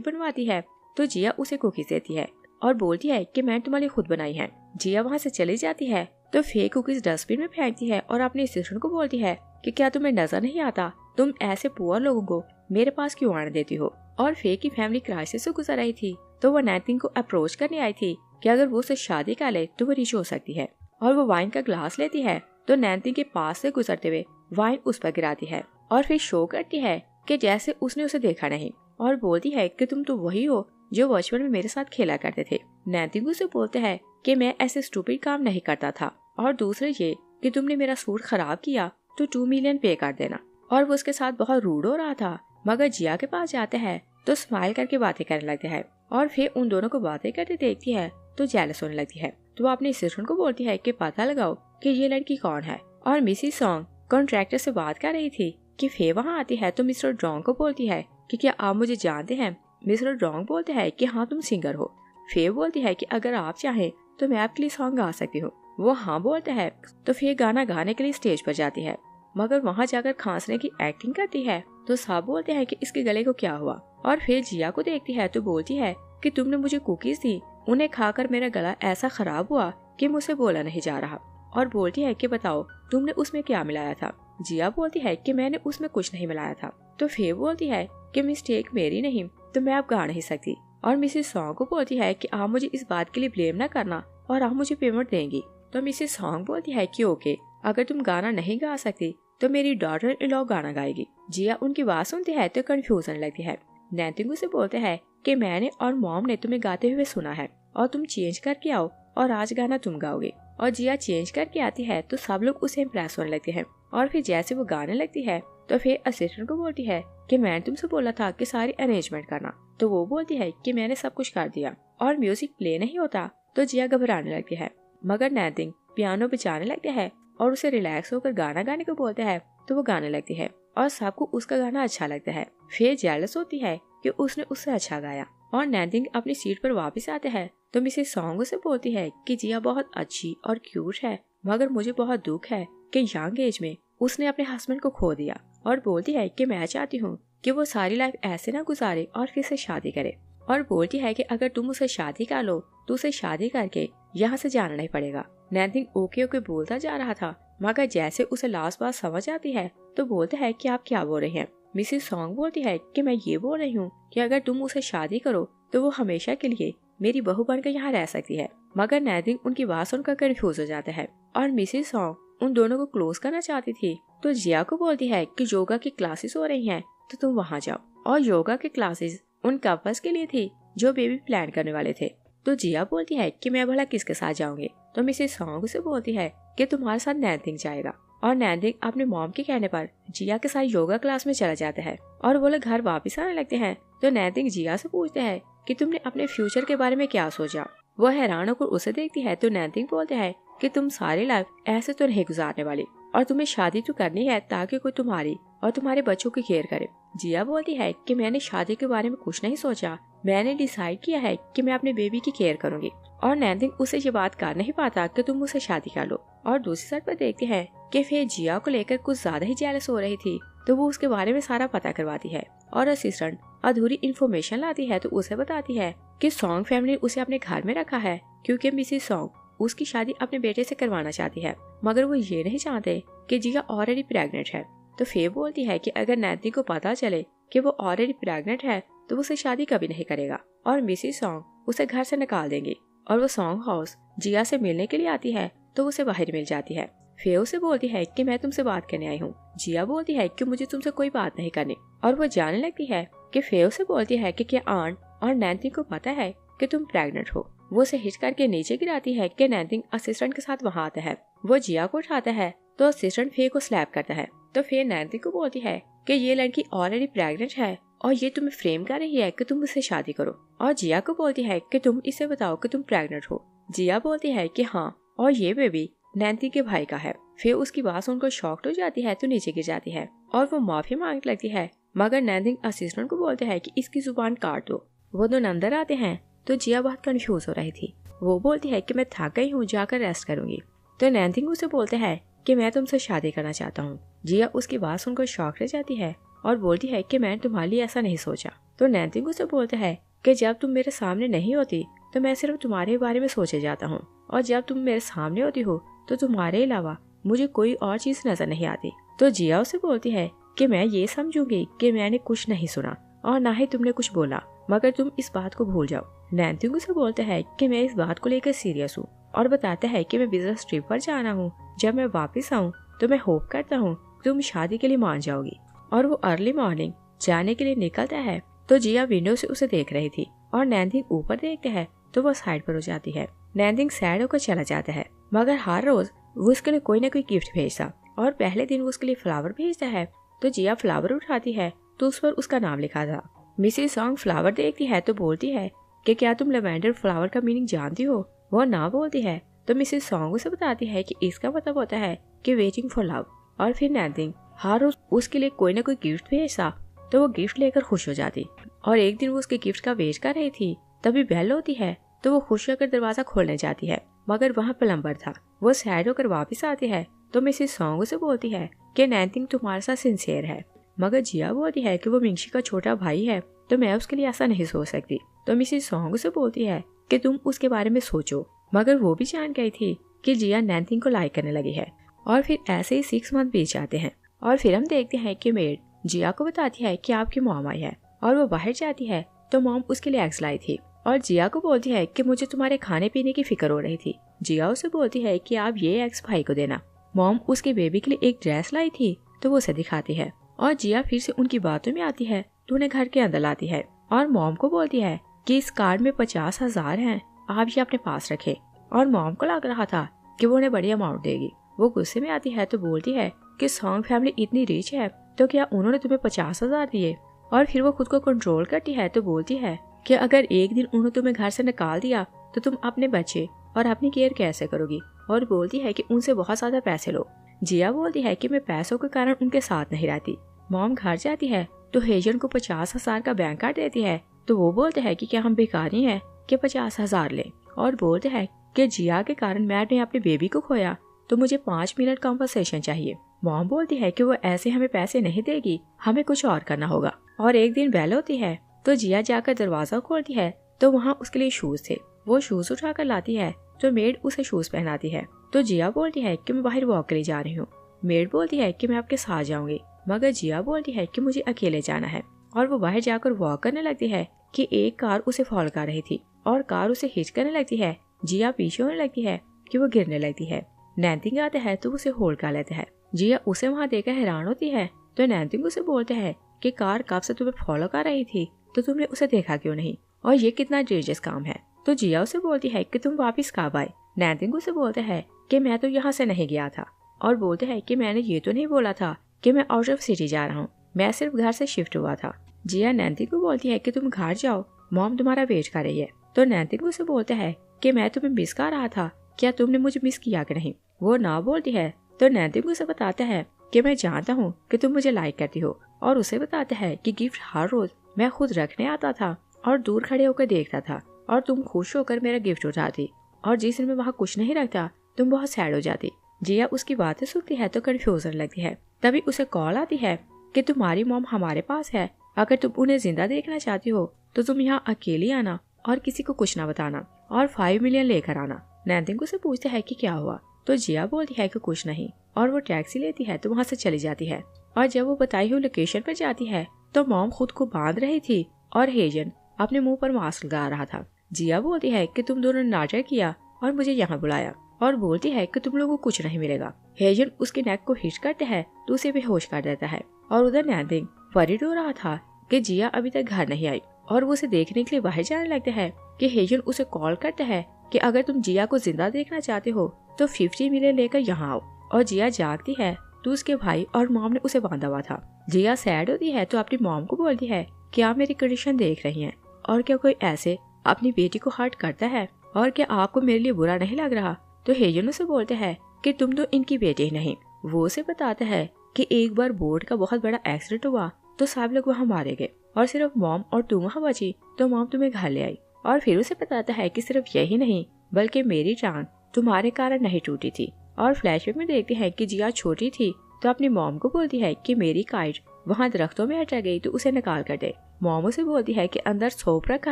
बनवाती है तो जिया उसे कुकीज देती है और बोलती है कि मैंने तुम्हारे लिए खुद बनाई है। जिया वहाँ से चली जाती है तो फे कुकीज डस्टबिन में फेंकती है और अपने असिस्टेंट को बोलती है कि क्या तुम्हें नजर नहीं आता, तुम ऐसे पुअर लोगों को मेरे पास क्यों आने देती हो। और फे की फैमिली क्राइसिस से गुजर रही थी तो वो नैथिंग को अप्रोच करने आई थी कि अगर वो उससे शादी कर ले तो वो रिच हो सकती है। और वो वाइन का ग्लास लेती है तो नैथिंग के पास से गुजरते हुए वाइन उस पर गिराती है और फिर शो करती है कि जैसे उसने उसे देखा नहीं और बोलती है कि तुम तो वही हो जो बचपन में मेरे साथ खेला करते थे। नैथिंग उसे बोलते हैं कि मैं ऐसे स्टूपिड काम नहीं करता था और दूसरे ये कि तुमने मेरा सूट खराब किया तो 2 मिलियन पे कर देना। और वो उसके साथ बहुत रूड हो रहा था मगर जिया के पास जाते हैं तो स्माइल करके बातें करने लगते हैं और फिर उन दोनों को बातें करते देखती है तो जेलस होने लगती है। तो वो अपने असिस्टेंट को बोलती है कि पता लगाओ कि ये लड़की कौन है। और मिसिस सॉन्ग कॉन्ट्रैक्टर से बात कर रही थी कि फे वहाँ आती है तो मिस्टर ड्रोंग को बोलती है कि क्या आप मुझे जानते हैं। मिस्टर ड्रोंग बोलते हैं कि हाँ तुम सिंगर हो। फे बोलती है कि अगर आप चाहें तो मैं आपके लिए सॉन्ग गा सकती हूँ। वो हाँ बोलते हैं तो फे गाना गाने के लिए स्टेज पर जाती है मगर वहाँ जाकर खांसने की एक्टिंग करती है तो सब बोलते हैं कि इसके गले को क्या हुआ। और फिर जिया को देखती है तो बोलती है कि तुमने मुझे कुकीज दी, उन्हें खाकर मेरा गला ऐसा खराब हुआ कि मुझसे बोला नहीं जा रहा। और बोलती है कि बताओ तुमने उसमें क्या मिलाया था। जिया बोलती है कि मैंने उसमें कुछ नहीं मिलाया था। तो फे बोलती है कि मिस्टेक मेरी नहीं तो मैं अब गा नहीं सकती। और मिसेस सॉन्ग को बोलती है कि आप मुझे इस बात के लिए ब्लेम न करना और आप मुझे पेमेंट देंगी। तो मिसेस सॉन्ग बोलती है कि ओके, अगर तुम गाना नहीं गा सकती तो मेरी डॉटर इन लॉ गाना गाएगी। जिया उनकी बात सुनती है तो कंफ्यूज होने लगती है। नैथिंग उसे बोलते हैं कि मैंने और मॉम ने तुम्हें गाते हुए सुना है और तुम चेंज करके आओ और आज गाना तुम गाओगे। और जिया चेंज करके आती है तो सब लोग उसे इम्प्रेस होने लगते हैं। और फिर जैसे वो गाने लगती है तो फिर असिस्टेंट को बोलती है कि मैंने तुमसे बोला था कि सारी अरेंजमेंट करना। तो वो बोलती है कि मैंने सब कुछ कर दिया। और म्यूजिक प्ले नहीं होता तो जिया घबराने लगती है मगर नैथिंग पियानो बजाने लगते हैं और उसे रिलैक्स होकर गाना गाने को बोलते हैं तो वो गाने लगती है और सबको उसका गाना अच्छा लगता है। फिर जेलस होती है कि उसने उससे अच्छा गाया। और नैथिंग अपनी सीट पर वापस आते हैं तो मिसेस सॉन्ग उसे बोलती है कि जिया बहुत अच्छी और क्यूट है मगर मुझे बहुत दुख है कि यंग एज में उसने अपने हस्बैंड को खो दिया। और बोलती है कि मैं चाहती हूँ कि वो सारी लाइफ ऐसे ना गुजारे और फिर से शादी करे। और बोलती है कि अगर तुम उसे शादी कर लो तो उसे शादी करके यहाँ से जाना नहीं पड़ेगा। नैथिंग ओके ओके बोलता जा रहा था मगर जैसे उसे लास्ट बात समझ आती है तो बोलते हैं कि आप क्या बोल रहे हैं। मिसेस सॉन्ग बोलती है कि मैं ये बोल रही हूँ कि अगर तुम उसे शादी करो तो वो हमेशा के लिए मेरी बहू बनकर यहाँ रह सकती है। मगर नैथिंग उनकी बात सुनकर कंफ्यूज हो जाता है। और मिसेस सॉन्ग उन दोनों को क्लोज करना चाहती थी तो जिया को बोलती है कि योगा की क्लासेस हो रही हैं तो तुम वहाँ जाओ। और योगा की क्लासेस उन कपल्स के लिए थी जो बेबी प्लान करने वाले थे। तो जिया बोलती है कि मैं भला किसके साथ जाऊंगी। तो मिसेस सॉन्ग उसे बोलती है कि तुम्हारे साथ नैथिंग जाएगा। और नैथिंग अपने मॉम के कहने पर जिया के साथ योगा क्लास में चला जाता है और वो लोग घर वापस आने लगते हैं। तो नैथिंग जिया से पूछते हैं कि तुमने अपने फ्यूचर के बारे में क्या सोचा। वो हैरान होकर उसे देखती है तो नैथिंग बोलते हैं कि तुम सारी लाइफ ऐसे तो नहीं गुजारने वाली और तुम्हें शादी तो करनी है ताकि कोई तुम्हारी और तुम्हारे बच्चों की केयर करे। जिया बोलती है कि मैंने शादी के बारे में कुछ नहीं सोचा, मैंने डिसाइड किया है कि मैं अपने बेबी की केयर करूंगी। और नैथिंग उसे ये बात कर नहीं पाता कि तुम उसे शादी कर लो। और दूसरी साइड पर देखते हैं कि फिर जिया को लेकर कुछ ज्यादा ही जेलस हो रही थी तो वो उसके बारे में सारा पता करवाती है। और असिस्टेंट अधूरी इंफॉर्मेशन लाती है तो उसे बताती है कि सॉन्ग फैमिली उसे अपने घर में रखा है क्योंकि मिसेस सॉन्ग उसकी शादी अपने बेटे से करवाना चाहती है मगर वो ये नहीं चाहते कि जिया ऑलरेडी प्रेग्नेंट है। तो फे बोलती है कि अगर नैथिंग को पता चले कि वो ऑलरेडी प्रेग्नेंट है तो वो उसे शादी कभी नहीं करेगा और मिसेस सॉन्ग उसे घर से निकाल देंगी। और वो सॉन्ग हाउस जिया से मिलने के लिए आती है तो उसे बाहर मिल जाती है। फे उसे बोलती है कि मैं तुमसे बात करने आई हूँ। जिया बोलती है कि मुझे तुमसे कोई बात नहीं करनी और वो जाने लगती है कि फे उसे बोलती है कि क्या आंट और नैथिंग को पता है कि तुम प्रेग्नेंट हो। वो उसे हिच करके नीचे गिराती है कि नैथिंग असिस्टेंट के साथ वहाँ आता है। वो जिया को उठाता है तो असिस्टेंट फे को स्लैप करता है। तो फे नैथिंग को बोलती है कि ये लड़की ऑलरेडी प्रेग्नेंट है और ये तुम्हें फ्रेम कर रही है कि तुम उससे शादी करो। और जिया को बोलती है कि तुम इसे बताओ कि तुम प्रेग्नेंट हो। जिया बोलती है कि हाँ और ये बेबी नैथिंग के भाई का है। फिर उसकी बात सुनकर शॉक्ड हो जाती है तो नीचे गिर जाती है और वो माफी मांगने लगती है मगर नैथिंग असिस्टेंट को बोलते हैं कि इसकी जुबान काट दो। वो दोनों अंदर आते हैं तो जिया बहुत कंफ्यूज हो रही थी। वो बोलती है कि मैं थक गई हूँ, जाकर रेस्ट करूंगी। तो नैथिंग उसे बोलते हैं कि मैं तुमसे शादी करना चाहता हूँ। जिया उसकी बात सुनकर शॉक रह जाती है और बोलती है कि मैंने तुम्हारे लिए ऐसा नहीं सोचा। तो नैनसिंग उसे बोलता है कि जब तुम मेरे सामने नहीं होती तो मैं सिर्फ तुम्हारे बारे में सोचे जाता हूँ, और जब तुम मेरे सामने होती हो तो तुम्हारे अलावा मुझे कोई और चीज नजर नहीं आती। तो जिया उसे बोलती है कि मैं ये समझूंगी कि मैंने कुछ नहीं सुना और ना ही तुमने कुछ बोला, मगर तुम इस बात को भूल जाओ। नैनसिंग उसे बोलता है कि मैं इस बात को लेकर सीरियस हूँ और बताता है कि मैं बिजनेस ट्रिप पर जाना हूँ। जब मैं वापस आऊँ तो मैं होप करता हूँ तुम शादी के लिए मान जाओगी। और वो अर्ली मॉर्निंग जाने के लिए निकलता है। तो जिया विंडो से उसे देख रही थी और नैनसिंग ऊपर देखता है तो वो साइड पर हो जाती है। नैनसिंग सैड होकर चला जाता है, मगर हर रोज वो उसके लिए कोई न कोई गिफ्ट भेजता और पहले दिन वो उसके लिए फ्लावर भेजता है। तो जिया फ्लावर उठाती है तो उस पर उसका नाम लिखा था। मिसेस सॉन्ग फ्लावर देखती है तो बोलती है कि क्या तुम लेवेंडर फ्लावर का मीनिंग जानती हो? वो ना बोलती है तो मिसेस सॉन्ग उसे बताती है कि इसका मतलब होता है कि वेटिंग फॉर लव। और फिर नैनसिंग हर रोज उसके लिए कोई न कोई गिफ्ट भेजता तो वो गिफ्ट लेकर खुश हो जाती। और एक दिन वो उसके गिफ्ट का वेट कर रही थी, तभी बेल होती है तो वो खुश होकर दरवाजा खोलने जाती है, मगर वहाँ प्लम्बर था। वो सैड होकर वापस आती है तो मिसेस सॉन्ग उसे बोलती है कि नैनसिंग तुम्हारे साथ सिंसियर है, मगर जिया बोलती है कि वो मिंगशी का छोटा भाई है तो मैं उसके लिए ऐसा नहीं सोच सकती। तो मिसेस सॉन्ग उसे बोलती है कि तुम उसके बारे में सोचो, मगर वो भी जान गई थी कि जिया नैनसिंग को लाइक करने लगी है। और फिर ऐसे ही 6 मंथ बीत जाते हैं और फिर हम देखते हैं कि मेड जिया को बताती है कि आपकी मॉम आई है और वो बाहर जाती है तो मॉम उसके लिए एग्स लाई थी और जिया को बोलती है कि मुझे तुम्हारे खाने पीने की फिक्र हो रही थी। जिया उसे बोलती है कि आप ये एग्स भाई को देना। मॉम उसके बेबी के लिए एक ड्रेस लाई थी तो वो उसे दिखाती है और जिया फिर से उनकी बातों में आती है तो उन्हें घर के अंदर लाती है और मॉम को बोलती है कि इस कार्ड में 50,000 हैं, आप ये अपने पास रखे। और मॉम को लग रहा था कि वो उन्हें बड़ी अमाउंट देगी। वो गुस्से में आती है तो बोलती है कि सॉन्ग फैमिली इतनी रिच है तो क्या उन्होंने तुम्हें 50,000 दिए? और फिर वो खुद को कंट्रोल करती है तो बोलती है कि अगर एक दिन उन्होंने तुम्हें घर से निकाल दिया तो तुम अपने बच्चे और अपनी केयर कैसे करोगी? और बोलती है कि उनसे बहुत ज्यादा पैसे लो। जिया बोलती है कि मैं पैसों के कारण उनके साथ नहीं रहती। मॉम घर जाती है तो हेजन को 50,000 का बैंक कार्ड देती है तो वो बोलते हैं कि क्या हम भिखारी हैं कि 50,000 ले। और बोलते हैं कि जिया के कारण मैड ने अपने बेबी को खोया तो मुझे 5 मिनट कॉम्पनसेशन चाहिए। मॉम बोलती है कि वो ऐसे हमें पैसे नहीं देगी, हमें कुछ और करना होगा। और एक दिन बेल होती है तो जिया जाकर दरवाजा खोलती है तो वहाँ उसके लिए शूज थे। वो शूज उठा कर लाती है तो मेड उसे शूज पहनाती है। तो जिया बोलती है कि मैं बाहर वॉक के लिए जा रही हूँ। मेड बोलती है कि मैं आपके साथ जाऊंगी, मगर जिया बोलती है कि मुझे अकेले जाना है। और वो बाहर जाकर वॉक करने लगती है कि एक कार उसे फॉलो कर रही थी और कार उसे हिट करने लगती है। जिया पीछे होने लगती है कि वो गिरने लगती है। नैनसिंग आता है तो उसे होल्ड कर लेता है। जिया उसे वहाँ देखकर हैरान होती है तो नैनसिंग उसे बोलते है कि कार कब से तुम्हें फॉलो कर रही थी तो तुमने उसे देखा क्यों नहीं, और ये कितना डेंजरस काम है। तो जिया उसे बोलती है कि तुम वापस कब आए? नैनसिंग उसे बोलता है कि मैं तो यहाँ से नहीं गया था, और बोलते है कि मैंने ये तो नहीं बोला था कि मैं आउट ऑफ सिटी जा रहा हूँ, मैं सिर्फ घर से शिफ्ट हुआ था। जिया नैनसिंग को बोलती है कि तुम घर जाओ, मॉम तुम्हारा वेट कर रही है। तो नैनसिंग उसे बोलता है कि मैं तुम्हें मिस कर रहा था, क्या तुमने मुझे मिस किया कि नहीं? वो ना बोलती है तो नैनसिंग उसे बताता है कि मैं जानता हूँ कि तुम मुझे लाइक करती हो, और उसे बताता है कि गिफ्ट हर रोज मैं खुद रखने आता था और दूर खड़े होकर देखता था, और तुम खुश होकर मेरा गिफ्ट उठाती, और जिस दिन मैं वहाँ कुछ नहीं रखता तुम बहुत सैड हो जाती। जिया उसकी बातें सुनती है तो कंफ्यूजन लगती है। तभी उसे कॉल आती है कि तुम्हारी मॉम हमारे पास है, अगर तुम उन्हें जिंदा देखना चाहती हो तो तुम यहाँ अकेली आना और किसी को कुछ ना बताना और 5 मिलियन लेकर आना। नैनसिंग उसे पूछता है कि क्या हुआ, तो जिया बोलती है कि कुछ नहीं, और वो टैक्सी लेती है तो वहाँ से चली जाती है। और जब वो बताई हुई लोकेशन पर जाती है तो मॉम खुद को बांध रही थी और हेजन अपने मुंह पर मास्क लगा रहा था। जिया बोलती है कि तुम दोनों ने नाटक किया और मुझे यहाँ बुलाया, और बोलती है कि तुम लोगों को कुछ नहीं मिलेगा। हेजन उसके नेक को हिट करता है तो उसे बेहोश कर देता है। और उधर नैनसिंग वरीड हो रहा था कि जिया अभी तक घर नहीं आई, और वो उसे देखने के लिए बाहर जाने लगता है कि हेजन उसे कॉल करता है कि अगर तुम जिया को जिंदा देखना चाहते हो तो 50 मिलियन लेकर यहाँ आओ। और जिया जागती है तो उसके भाई और मॉम ने उसे बांधा हुआ था। जिया सैड होती है तो अपनी मॉम को बोलती है कि आप मेरी कंडीशन देख रही हैं, और क्या कोई ऐसे अपनी बेटी को हर्ट करता है, और क्या आपको मेरे लिए बुरा नहीं लग रहा? तो हेजन उसे बोलते हैं कि तुम तो इनकी बेटी नहीं। वो उसे बताता है कि एक बार बोट का बहुत बड़ा एक्सीडेंट हुआ तो सब लोग वहाँ मारे गए और सिर्फ मॉम और तुम वहाँ बची, तो मॉम तुम्हें घर ले आई। और फिर उसे बताता है कि सिर्फ यही नहीं बल्कि मेरी टांग तुम्हारे कारण नहीं टूटी थी। और फ्लैशबैक में देखते हैं कि जिया छोटी थी तो अपनी मॉम को बोलती है कि मेरी काइट वहाँ दरख्तों में अटक गई तो उसे निकाल कर दे। मॉम उसे बोलती है कि अंदर सोप रखा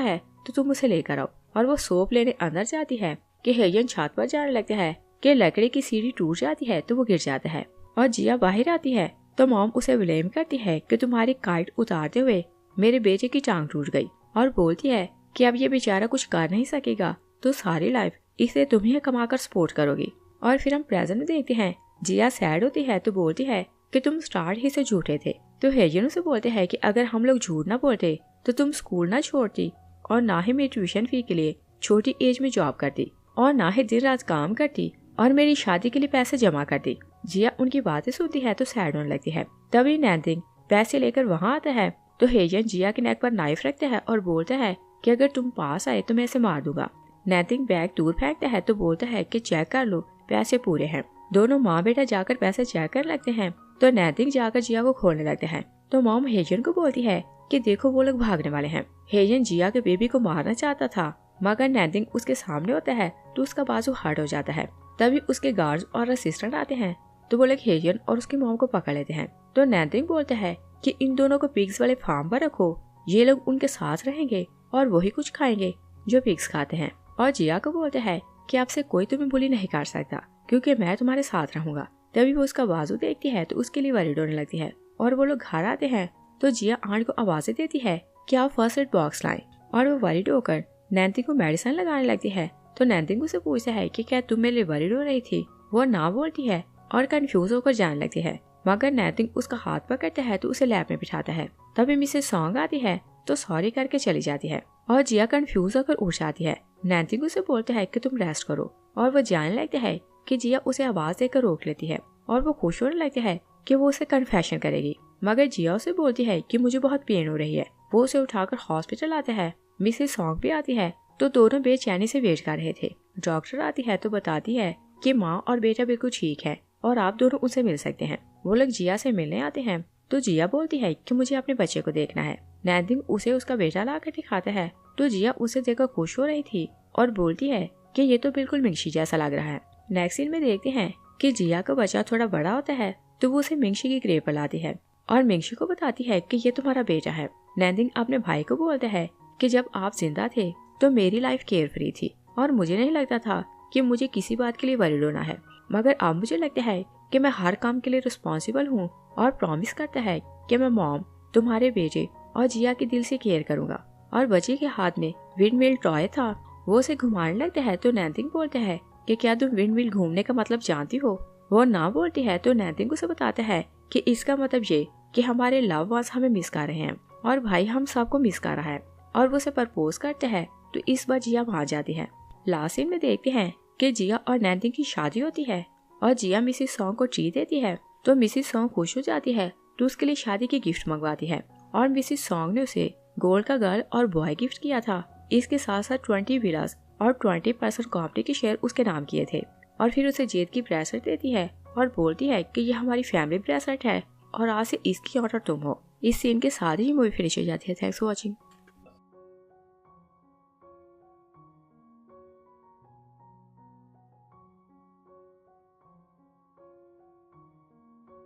है तो तुम उसे लेकर आओ, और वो सोप लेने अंदर जाती है कि हेजन छत पर जाने लगता है कि लकड़ी की सीढ़ी टूट जाती है तो वो गिर जाता है। और जिया बाहर आती है तो मॉम उसे ब्लेम करती है कि तुम्हारी काइट उतारते हुए मेरे बेटे की टांग टूट गई, और बोलती है कि अब ये बेचारा कुछ कर नहीं सकेगा तो सारी लाइफ इसे तुम ही कमाकर सपोर्ट करोगी। और फिर हम प्रेजेंट में देखते हैं जिया सैड होती है तो बोलती है कि तुम स्टार्ट ही से झूठे थे। तो हेजन उसे बोलते हैं कि अगर हम लोग झूठ ना बोलते तो तुम स्कूल ना छोड़ती, और ना ही मेरी ट्यूशन फी के लिए छोटी एज में जॉब करती, और ना ही दिन रात काम करती, और मेरी शादी के लिए पैसे जमा करती। जिया उनकी बातें सुनती है तो सैड होने लगती है। तभी नैनथिंग पैसे लेकर वहाँ आता है तो हेजन जिया के नेक पर नाइफ रखता है और बोलता है कि अगर तुम पास आए तो मैं इसे मार दूंगा। नैनथिंग बैग दूर फेंकता है तो बोलता है कि चेक कर लो, पैसे पूरे हैं। दोनों माँ बेटा जाकर पैसे चेक कर लगते हैं तो नैनथिंग जाकर जिया को खोलने लगते हैं। तो मॉम हेजन को बोलती है कि देखो वो लोग भागने वाले हैं। हेजन जिया के बेबी को मारना चाहता था, मगर नैनथिंग उसके सामने होता है तो उसका बाजू हर्ट हो जाता है। तभी उसके गार्ड्स और असिस्टेंट आते हैं तो वो लोग हेजन और उसकी मॉम को पकड़ लेते हैं। तो नैनथिंग बोलता है कि इन दोनों को पिग्स वाले फार्म पर रखो, ये लोग उनके साथ रहेंगे और वही कुछ खाएंगे जो पिग्स खाते हैं। और जिया को बोलते हैं कि आपसे कोई तुम्हें बुली नहीं कर सकता क्योंकि मैं तुम्हारे साथ रहूंगा। तभी वो उसका बाजू देखती है तो उसके लिए वरीड होने लगती है। और वो लोग घर आते हैं तो जिया आंट को आवाजें देती है कि आप फर्स्ट एड बॉक्स लाएं, और वो वरीड होकर नैनथिंग को मेडिसिन लगाने लगती है। तो नैनथिंग उसे पूछता है कि क्या तुम मेरे लिए वरीड हो रही थी। वो ना बोलती है और कंफ्यूज होकर जाने लगती है, मगर नैनथिंग उसका हाथ पकड़ता है तो उसे लैब में बिठाता है। तभी मिसेस सॉन्ग आती है तो सॉरी करके चली जाती है, और जिया कंफ्यूज होकर उठ जाती है। नैनथिंग उसे बोलता है कि तुम रेस्ट करो, और वो जाने लगता है कि जिया उसे आवाज देकर रोक लेती है, और वो खुश होने लगता है कि वो उसे कन्फेशन करेगी। मगर जिया उसे बोलती है कि मुझे बहुत पेन हो रही है। वो उसे उठाकर हॉस्पिटल आता है। मिसेस सॉन्ग भी आती है तो दोनों बेचैनी से वेट कर रहे थे। डॉक्टर आती है तो बताती है कि माँ और बेटा बिल्कुल ठीक है और आप दोनों उनसे मिल सकते हैं। वो लोग जिया से मिलने आते हैं तो जिया बोलती है कि मुझे अपने बच्चे को देखना है। नैनथिंग उसे उसका बेटा लाकर दिखाता है तो जिया उसे देखकर खुश हो रही थी और बोलती है कि ये तो बिल्कुल मिंगशी जैसा लग रहा है। नेक्स्ट सीन में देखते हैं कि जिया का बच्चा थोड़ा बड़ा होता है तो वो उसे मिंगशी की ग्रेव पर लाती है और मिंगशी को बताती है कि ये तुम्हारा बेटा है। नैनथिंग अपने भाई को बोलता है कि जब आप जिंदा थे तो मेरी लाइफ केयर फ्री थी और मुझे नहीं लगता था कि मुझे किसी बात के लिए वरीड होना है, मगर अब मुझे लगता है कि मैं हर काम के लिए रिस्पॉन्सिबल हूँ और प्रॉमिस करता है कि मैं मॉम, तुम्हारे बेटे और जिया के दिल से केयर करूंगा। और बच्चे के हाथ में विंडमिल टॉय था, वो उसे घुमाने लगता है तो नैनथिंग बोलता है कि क्या तुम विंडमिल घूमने का मतलब जानती हो। वो ना बोलती है तो नैनथिंग उसे बताता है कि इसका मतलब ये कि हमारे लव वंस हमें मिस कर रहे हैं और भाई हम सबको मिस कर रहा है। और वो उसे प्रपोज करते हैं तो इस बार जिया वहां जाती है। लास्ट सीन में देखते हैं कि जिया और नैनथिंग की शादी होती है और जिया मिसेस सॉन्ग को ट्रीट देती है तो मिसेस सॉन्ग खुश हो जाती है तो उसके लिए शादी की गिफ्ट मंगवाती है। और मिसेस सॉन्ग ने उसे गोल्ड का गर्ल और बॉय गिफ्ट किया था। इसके साथ साथ 20 विलास और 20% प्रॉपर्टी के शेयर उसके नाम किए थे। और फिर उसे जेद की ब्रेसलेट देती है और बोलती है कि ये हमारी फैमिली ब्रेसलेट है और आज से इसकी ऑर्डर तुम हो। इस सीन के साथ ही मूवी फिनिश हो जाती है। Thanks for watching.